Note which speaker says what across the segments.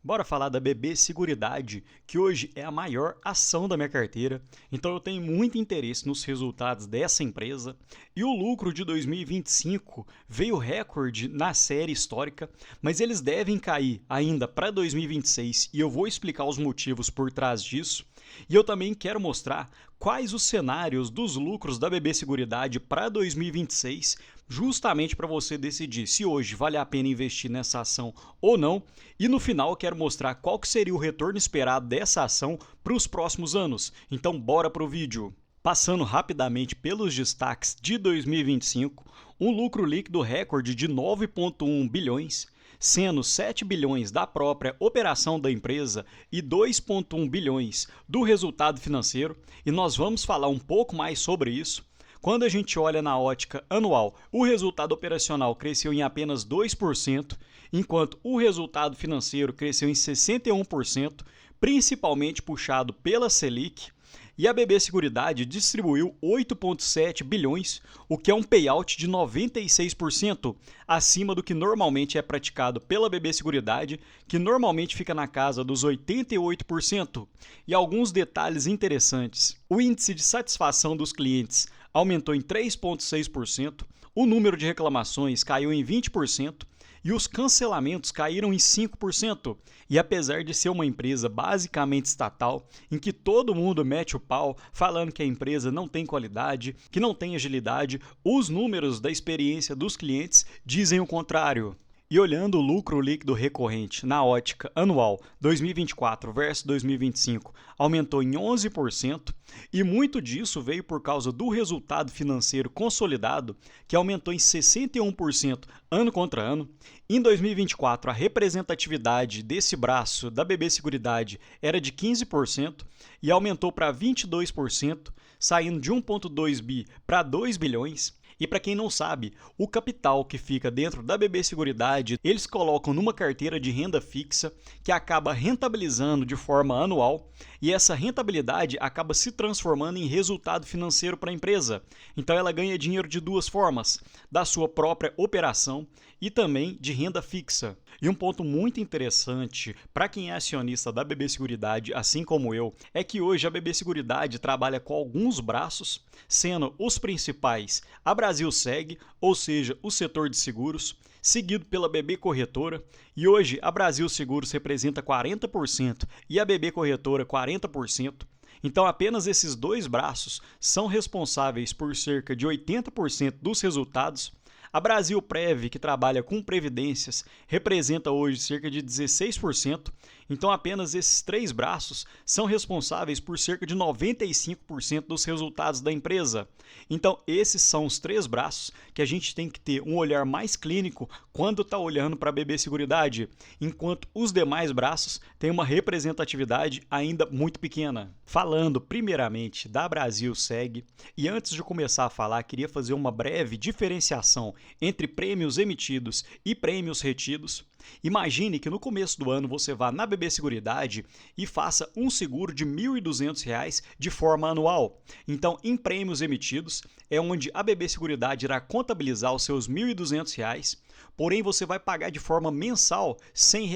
Speaker 1: Bora falar da BB Seguridade, que hoje é a maior ação da minha carteira, então eu tenho muito interesse nos resultados dessa empresa. E o lucro de 2025 veio recorde na série histórica, mas eles devem cair ainda para 2026 e eu vou explicar os motivos por trás disso. E eu também quero mostrar quais os cenários dos lucros da BB Seguridade para 2026, justamente para você decidir se hoje vale a pena investir nessa ação ou não. E no final eu quero mostrar qual que seria o retorno esperado dessa ação para os próximos anos. Então bora para o vídeo. Passando rapidamente pelos destaques de 2025, um lucro líquido recorde de 9,1 bilhões, sendo 7 bilhões da própria operação da empresa e 2,1 bilhões do resultado financeiro, e nós vamos falar um pouco mais sobre isso. Quando a gente olha na ótica anual, o resultado operacional cresceu em apenas 2%, enquanto o resultado financeiro cresceu em 61%, principalmente puxado pela Selic. E a BB Seguridade distribuiu 8,7 bilhões, o que é um payout de 96%, acima do que normalmente é praticado pela BB Seguridade, que normalmente fica na casa dos 88%. E alguns detalhes interessantes. O índice de satisfação dos clientes aumentou em 3,6%, o número de reclamações caiu em 20%, e os cancelamentos caíram em 5%. E apesar de ser uma empresa basicamente estatal, em que todo mundo mete o pau falando que a empresa não tem qualidade, que não tem agilidade, os números da experiência dos clientes dizem o contrário. E olhando o lucro líquido recorrente na ótica anual 2024 versus 2025, aumentou em 11%, e muito disso veio por causa do resultado financeiro consolidado, que aumentou em 61% ano contra ano. Em 2024, a representatividade desse braço da BB Seguridade era de 15% e aumentou para 22%, saindo de 1,2 bi para 2 bilhões. E para quem não sabe, o capital que fica dentro da BB Seguridade, eles colocam numa carteira de renda fixa que acaba rentabilizando de forma anual, e essa rentabilidade acaba se transformando em resultado financeiro para a empresa. Então ela ganha dinheiro de duas formas, da sua própria operação e também de renda fixa. E um ponto muito interessante para quem é acionista da BB Seguridade, assim como eu, é que hoje a BB Seguridade trabalha com alguns braços, sendo os principais a Brasilseg, ou seja, o setor de seguros, seguido pela BB Corretora, e hoje a Brasil Seguros representa 40% e a BB Corretora 40%. Então, apenas esses dois braços são responsáveis por cerca de 80% dos resultados. A Brasilprev, que trabalha com previdências, representa hoje cerca de 16%, então apenas esses três braços são responsáveis por cerca de 95% dos resultados da empresa. Então esses são os três braços que a gente tem que ter um olhar mais clínico quando está olhando para a BB Seguridade, enquanto os demais braços têm uma representatividade ainda muito pequena. Falando primeiramente da Brasilseg, e antes de começar a falar, queria fazer uma breve diferenciação entre prêmios emitidos e prêmios retidos. Imagine que no começo do ano você vá na BB Seguridade e faça um seguro de R$ 1.200 de forma anual. Então, em prêmios emitidos, é onde a BB Seguridade irá contabilizar os seus R$ 1.200, porém você vai pagar de forma mensal R$ 100.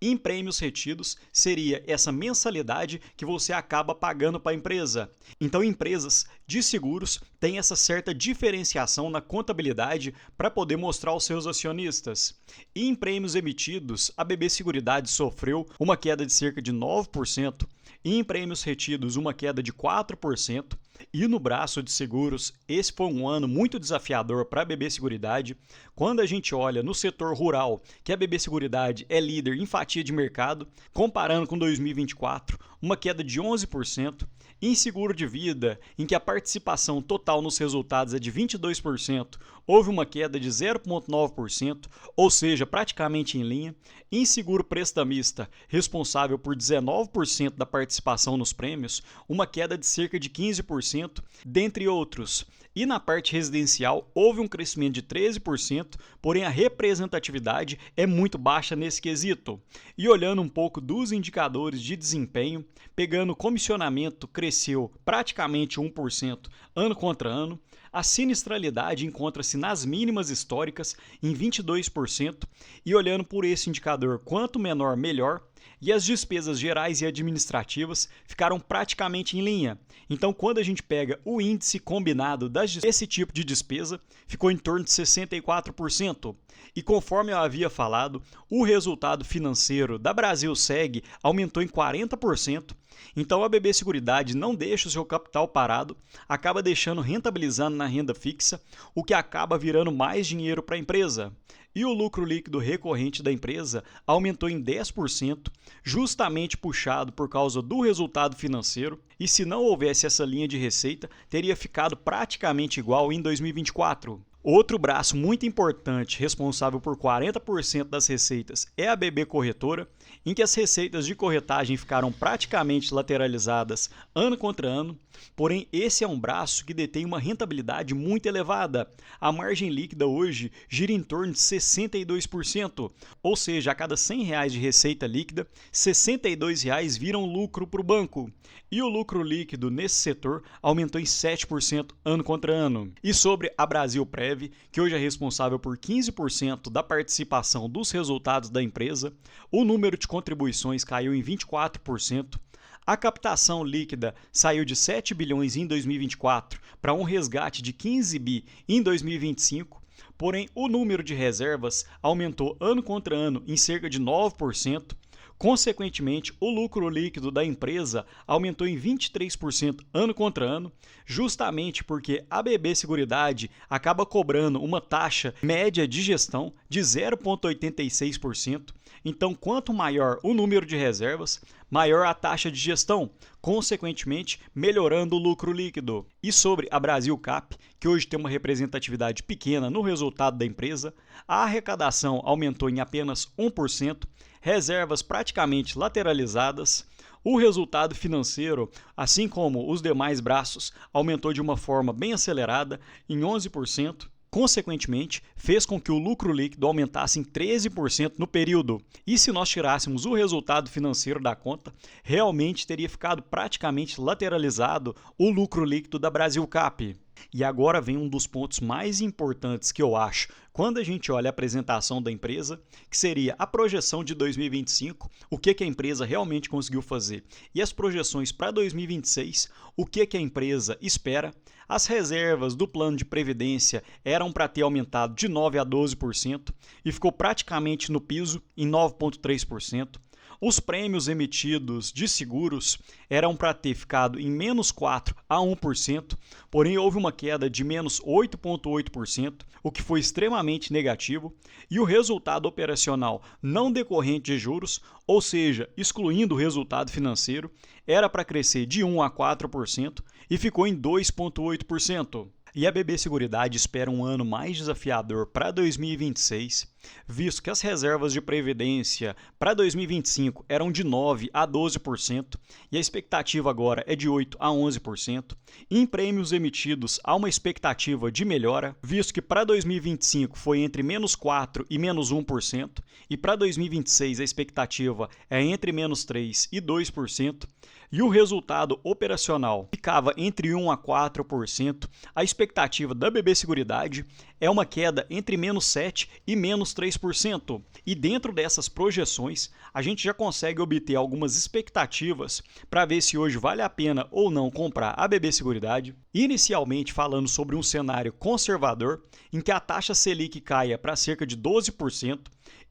Speaker 1: Em prêmios retidos, seria essa mensalidade que você acaba pagando para a empresa. Então, empresas de seguros têm essa certa diferenciação na contabilidade para poder mostrar aos seus acionistas. E em prêmios emitidos, a BB Seguridade sofreu uma queda de cerca de 9%, e em prêmios retidos, uma queda de 4%. E no braço de seguros, esse foi um ano muito desafiador para a BB Seguridade. Quando a gente olha no setor rural, que a BB Seguridade é líder em fatia de mercado, comparando com 2024, uma queda de 11%. Em seguro de vida, em que a participação total nos resultados é de 22%, houve uma queda de 0,9%, ou seja, praticamente em linha. Em seguro prestamista, responsável por 19% da participação nos prêmios, uma queda de cerca de 15%, dentre outros. E na parte residencial, houve um crescimento de 13%, porém a representatividade é muito baixa nesse quesito. E olhando um pouco dos indicadores de desempenho, pegando o comissionamento, cresceu praticamente 1% ano contra ano. A sinistralidade encontra-se nas mínimas históricas, em 22%, e olhando por esse indicador, quanto menor, melhor, e as despesas gerais e administrativas ficaram praticamente em linha. Então, quando a gente pega o índice combinado desse tipo de despesa, ficou em torno de 64%. E conforme eu havia falado, o resultado financeiro da Brasilseg aumentou em 40%. Então a BB Seguridade não deixa o seu capital parado, acaba rentabilizando na renda fixa, o que acaba virando mais dinheiro para a empresa. E o lucro líquido recorrente da empresa aumentou em 10%, justamente puxado por causa do resultado financeiro, e se não houvesse essa linha de receita, teria ficado praticamente igual em 2024. Outro braço muito importante, responsável por 40% das receitas, é a BB Corretora, em que as receitas de corretagem ficaram praticamente lateralizadas ano contra ano, porém esse é um braço que detém uma rentabilidade muito elevada. A margem líquida hoje gira em torno de 62%, ou seja, a cada R$100 de receita líquida, R$62 viram lucro para o banco. E o lucro líquido nesse setor aumentou em 7% ano contra ano. E sobre a Brasilprev, que hoje é responsável por 15% da participação dos resultados da empresa, o número de contribuições caiu em 24%, a captação líquida saiu de 7 bilhões em 2024 para um resgate de 15 bi em 2025, porém o número de reservas aumentou ano contra ano em cerca de 9%. Consequentemente, o lucro líquido da empresa aumentou em 23% ano contra ano, justamente porque a BB Seguridade acaba cobrando uma taxa média de gestão de 0,86%. Então, quanto maior o número de reservas, maior a taxa de gestão, consequentemente melhorando o lucro líquido. E sobre a Brasilcap, que hoje tem uma representatividade pequena no resultado da empresa, a arrecadação aumentou em apenas 1%, reservas praticamente lateralizadas, o resultado financeiro, assim como os demais braços, aumentou de uma forma bem acelerada, em 11%. Consequentemente, fez com que o lucro líquido aumentasse em 13% no período. E se nós tirássemos o resultado financeiro da conta, realmente teria ficado praticamente lateralizado o lucro líquido da Brasilcap. E agora vem um dos pontos mais importantes que eu acho quando a gente olha a apresentação da empresa, que seria a projeção de 2025, o que a empresa realmente conseguiu fazer, e as projeções para 2026, o que a empresa espera. As reservas do plano de previdência eram para ter aumentado de 9% a 12% e ficou praticamente no piso, em 9,3%. Os prêmios emitidos de seguros eram para ter ficado em menos 4% a 1%, porém houve uma queda de menos 8,8%, o que foi extremamente negativo, e o resultado operacional não decorrente de juros, ou seja, excluindo o resultado financeiro, era para crescer de 1% a 4% e ficou em 2,8%. E a BB Seguridade espera um ano mais desafiador para 2026, visto que as reservas de previdência para 2025 eram de 9% a 12% e a expectativa agora é de 8% a 11%. Em prêmios emitidos há uma expectativa de melhora, visto que para 2025 foi entre menos 4% e menos 1%, e para 2026 a expectativa é entre menos 3% e 2%. E o resultado operacional ficava entre 1% a 4%, a expectativa da BB Seguridade é uma queda entre menos 7% e menos 3%. E dentro dessas projeções, a gente já consegue obter algumas expectativas para ver se hoje vale a pena ou não comprar a BB Seguridade. Inicialmente falando sobre um cenário conservador, em que a taxa Selic caia para cerca de 12%,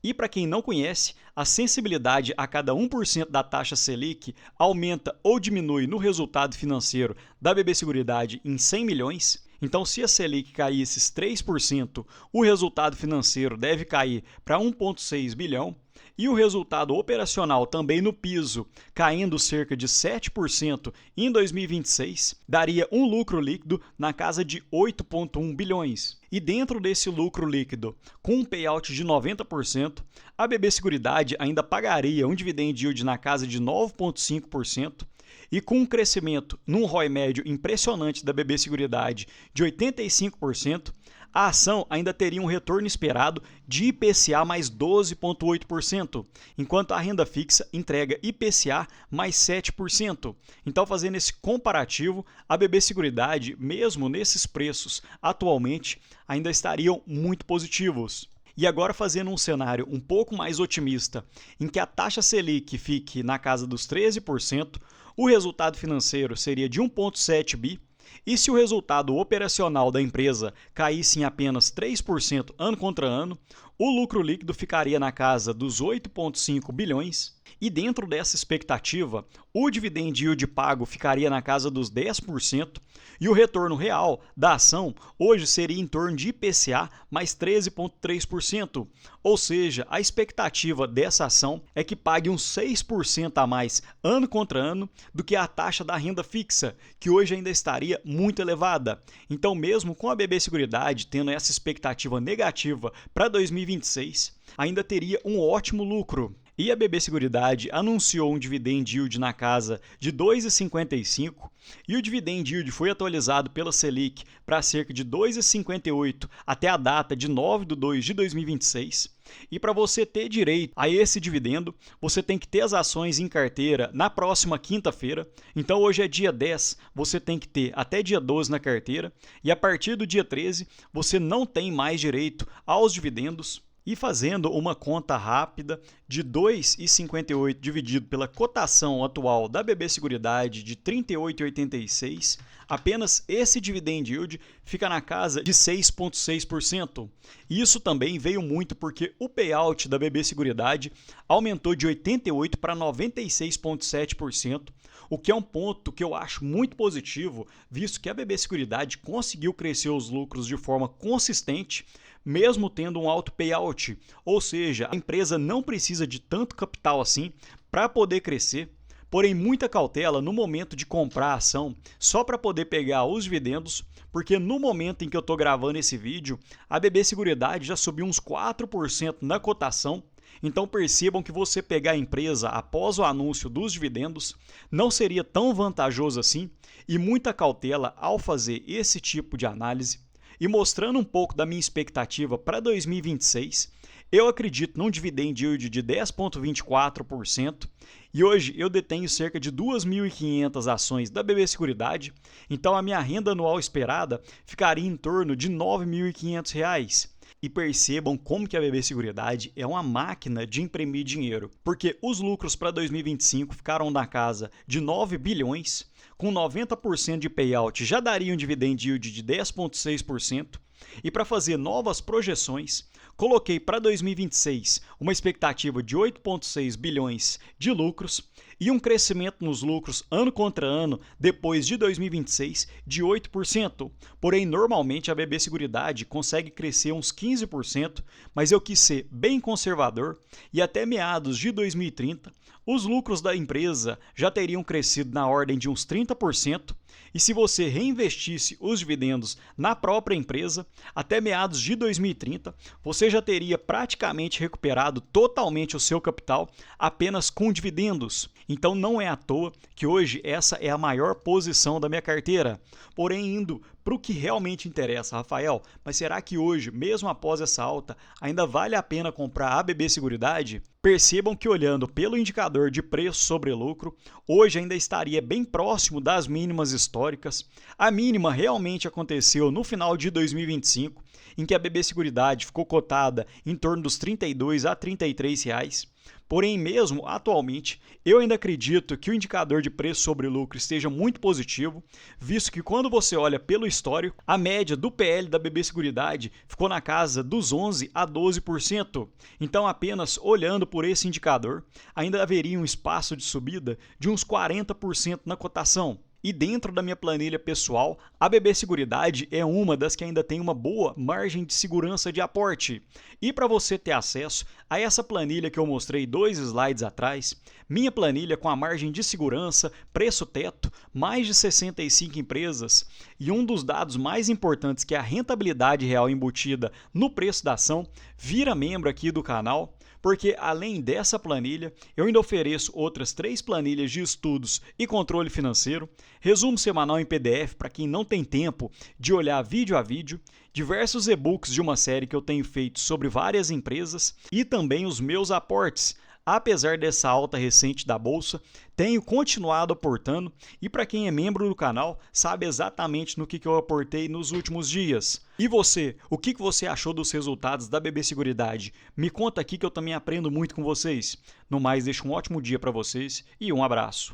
Speaker 1: e para quem não conhece, a sensibilidade a cada 1% da taxa Selic aumenta ou diminui no resultado financeiro da BB Seguridade em 100 milhões. Então, se a Selic cair esses 3%, o resultado financeiro deve cair para 1,6 bilhão. E o resultado operacional também no piso, caindo cerca de 7% em 2026, daria um lucro líquido na casa de 8,1 bilhões. E dentro desse lucro líquido, com um payout de 90%, a BB Seguridade ainda pagaria um dividend yield na casa de 9,5%, e com um crescimento num ROI médio impressionante da BB Seguridade de 85%, a ação ainda teria um retorno esperado de IPCA mais 12,8%, enquanto a renda fixa entrega IPCA mais 7%. Então, fazendo esse comparativo, a BB Seguridade, mesmo nesses preços atualmente, ainda estariam muito positivos. E agora fazendo um cenário um pouco mais otimista, em que a taxa Selic fique na casa dos 13%, o resultado financeiro seria de 1,7 bi, e se o resultado operacional da empresa caísse em apenas 3% ano contra ano, o lucro líquido ficaria na casa dos 8,5 bilhões. E dentro dessa expectativa, o dividend yield pago ficaria na casa dos 10% e o retorno real da ação hoje seria em torno de IPCA mais 13,3%. Ou seja, a expectativa dessa ação é que pague uns 6% a mais ano contra ano do que a taxa da renda fixa, que hoje ainda estaria muito elevada. Então, mesmo com a BB Seguridade tendo essa expectativa negativa para 2026, ainda teria um ótimo lucro. E a BB Seguridade anunciou um dividend yield na casa de 2,55 e o dividend yield foi atualizado pela Selic para cerca de 2,58 até a data de 9/2/2026. E para você ter direito a esse dividendo, você tem que ter as ações em carteira na próxima quinta-feira. Então hoje é dia 10, você tem que ter até dia 12 na carteira e a partir do dia 13 você não tem mais direito aos dividendos. E fazendo uma conta rápida de 2,58 dividido pela cotação atual da BB Seguridade de 38,86, apenas esse dividend yield fica na casa de 6,6%. Isso também veio muito porque o payout da BB Seguridade aumentou de 88% para 96,7%, o que é um ponto que eu acho muito positivo, visto que a BB Seguridade conseguiu crescer os lucros de forma consistente, mesmo tendo um alto payout, ou seja, a empresa não precisa de tanto capital assim para poder crescer, porém muita cautela no momento de comprar a ação, só para poder pegar os dividendos, porque no momento em que eu estou gravando esse vídeo, a BB Seguridade já subiu uns 4% na cotação. Então percebam que você pegar a empresa após o anúncio dos dividendos não seria tão vantajoso assim, e muita cautela ao fazer esse tipo de análise. E mostrando um pouco da minha expectativa para 2026, eu acredito num dividend yield de 10,24% e hoje eu detenho cerca de 2.500 ações da BB Seguridade, então a minha renda anual esperada ficaria em torno de R$ 9.500. E percebam como que a BB Seguridade é uma máquina de imprimir dinheiro, porque os lucros para 2025 ficaram na casa de 9 bilhões, com 90% de payout já daria um dividend yield de 10,6%, e para fazer novas projeções, coloquei para 2026 uma expectativa de 8,6 bilhões de lucros e um crescimento nos lucros ano contra ano depois de 2026 de 8%. Porém, normalmente a BB Seguridade consegue crescer uns 15%, mas eu quis ser bem conservador e até meados de 2030 os lucros da empresa já teriam crescido na ordem de uns 30%, e se você reinvestisse os dividendos na própria empresa, até meados de 2030, você já teria praticamente recuperado totalmente o seu capital apenas com dividendos. Então não é à toa que hoje essa é a maior posição da minha carteira. Porém, indo para o que realmente interessa, Rafael, mas será que hoje, mesmo após essa alta, ainda vale a pena comprar a BB Seguridade? Percebam que olhando pelo indicador de preço sobre lucro, hoje ainda estaria bem próximo das mínimas históricas. A mínima realmente aconteceu no final de 2025, em que a BB Seguridade ficou cotada em torno dos R$ 32 a R$ 33. Porém, mesmo atualmente, eu ainda acredito que o indicador de preço sobre lucro esteja muito positivo, visto que quando você olha pelo histórico, a média do PL da BB Seguridade ficou na casa dos 11% a 12%. Então, apenas olhando por esse indicador, ainda haveria um espaço de subida de uns 40% na cotação. E dentro da minha planilha pessoal, a BB Seguridade é uma das que ainda tem uma boa margem de segurança de aporte. E para você ter acesso a essa planilha que eu mostrei 2 slides atrás, minha planilha com a margem de segurança, preço teto, mais de 65 empresas e um dos dados mais importantes que é a rentabilidade real embutida no preço da ação, vira membro aqui do canal, porque além dessa planilha, eu ainda ofereço outras 3 planilhas de estudos e controle financeiro, resumo semanal em PDF para quem não tem tempo de olhar vídeo a vídeo, diversos e-books de uma série que eu tenho feito sobre várias empresas e também os meus aportes. Apesar dessa alta recente da bolsa, tenho continuado aportando e para quem é membro do canal sabe exatamente no que eu aportei nos últimos dias. E você, o que você achou dos resultados da BB Seguridade? Me conta aqui que eu também aprendo muito com vocês. No mais, deixo um ótimo dia para vocês e um abraço.